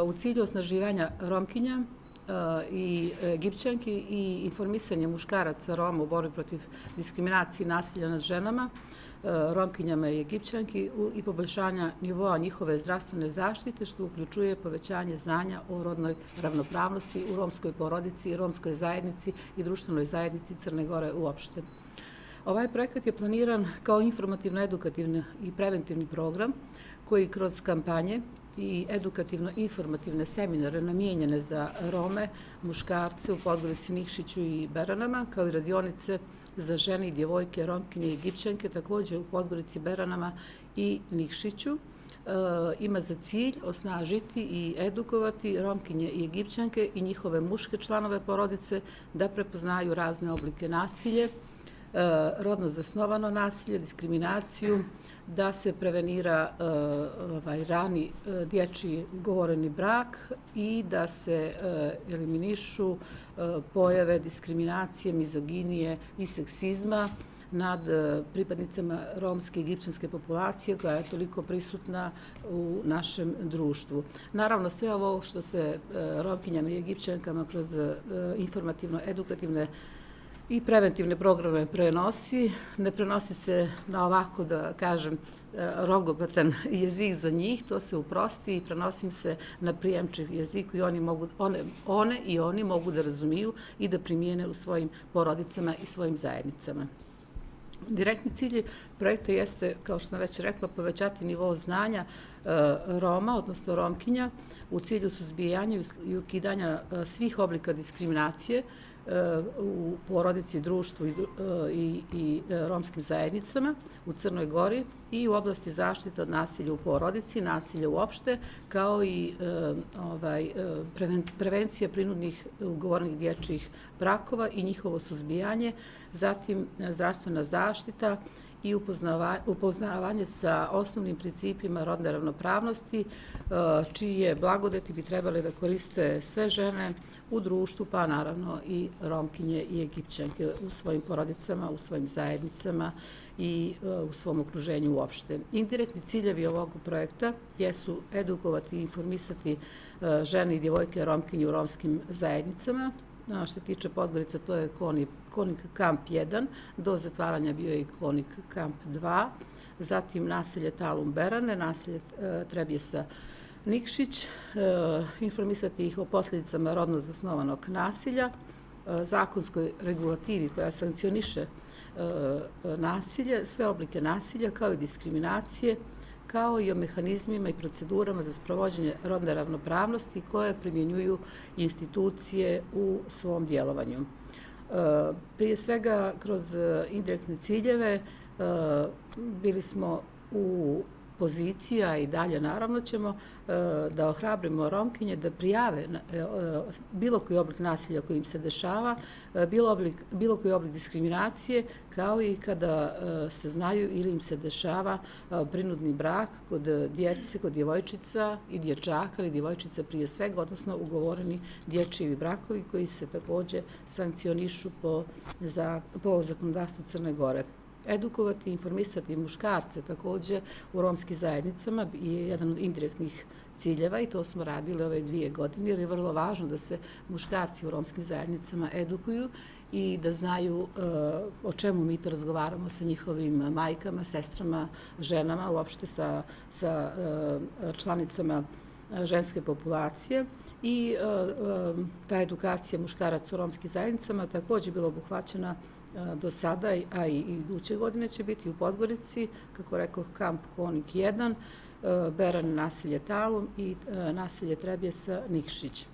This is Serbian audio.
U cilju osnaživanja Romkinja i Egipćanki i informisanje muškaraca Roma u borbi protiv diskriminacije i nasilja nad ženama, Romkinjama i Egipćanki i poboljšanja nivoa njihove zdravstvene zaštite, što uključuje povećanje znanja o rodnoj ravnopravnosti u romskoj porodici, romskoj zajednici i društvenoj zajednici Crne Gore uopšte. Ovaj projekat je planiran kao informativno-edukativni i preventivni program koji kroz kampanje i edukativno-informativne seminare namijenjene za Rome, muškarce u Podgorici, Nikšiću i Beranama, kao i radionice za žene i djevojke, Romkinje i Egipćanke, također u Podgorici, Beranama i Nikšiću, ima za cilj osnažiti i edukovati Romkinje i Egipćanke i njihove muške članove porodice da prepoznaju razne oblike nasilja, rodno zasnovano nasilje, diskriminaciju, da se prevenira rani dječji ugovoreni brak i da se eliminišu pojave diskriminacije, mizoginije i seksizma nad pripadnicama romske i egipćanske populacije koja je toliko prisutna u našem društvu. Naravno, sve ovo što se Romkinjama i Egipćankama kroz informativno-edukativne i preventivne programe prenosi. Ne prenosi se na ovako, da kažem, rogobatan jezik za njih, to se uprosti i prenosim se na prijemčiv jezik i one i oni mogu da razumiju i da primijene u svojim porodicama i svojim zajednicama. Direktni cilj projekta jeste, kao što sam već rekla, povećati nivo znanja Roma, odnosno Romkinja, u cilju suzbijanja i ukidanja svih oblika diskriminacije u porodici, društvu i romskim zajednicama u Crnoj Gori i u oblasti zaštite od nasilja u porodici, nasilja uopšte, kao i prevencija prinudnih ugovorenih dječjih brakova i njihovo suzbijanje, zatim zdravstvena zaštita i upoznavanje sa osnovnim principima rodne ravnopravnosti, čije blagodeti bi trebali da koriste sve žene u društvu, pa naravno i Romkinje i Egipćanke u svojim porodicama, u svojim zajednicama i u svom okruženju uopšte. Indirektni ciljevi ovog projekta jesu edukovati i informisati žene i djevojke Romkinje u romskim zajednicama. Što se tiče Podgorica, to je Konik kamp 1, do zatvaranja bio je i Konik kamp 2, zatim naselje Talum Berane, naselje Trebjesa Nikšić, informisati ih o posljedicama rodno zasnovanog nasilja, zakonskoj regulativi koja sankcioniše nasilje, sve oblike nasilja kao i diskriminacije, kao i o mehanizmima i procedurama za sprovođenje rodne ravnopravnosti koje primjenjuju institucije u svom djelovanju. Prije svega, kroz indirektne ciljeve bili smo u poziciji, a i dalje naravno ćemo da ohrabrimo Romkinje da prijave bilo koji oblik nasilja koji im se dešava, bilo koji oblik diskriminacije, kao i kada se znaju ili im se dešava prinudni brak kod djece, kod djevojčica i dječaka ili djevojčica prije svega, odnosno ugovoreni dječji brakovi koji se također sankcionišu po zakonodavstvu Crne Gore. Edukovati i informisati muškarce također u romskim zajednicama je jedan od indirektnih ciljeva i to smo radili ove 2 godine jer je vrlo važno da se muškarci u romskim zajednicama edukuju i da znaju o čemu mi to razgovaramo sa njihovim majkama, sestrama, ženama, uopšte sa članicama ženske populacije i ta edukacija muškaraca u romskim zajednicama također bila obuhvaćena do sada, a i iduće godine će biti u Podgorici, kako rekao, kamp Konik 1, Beran naselje Talum i naselje Trebjesa Nikšić.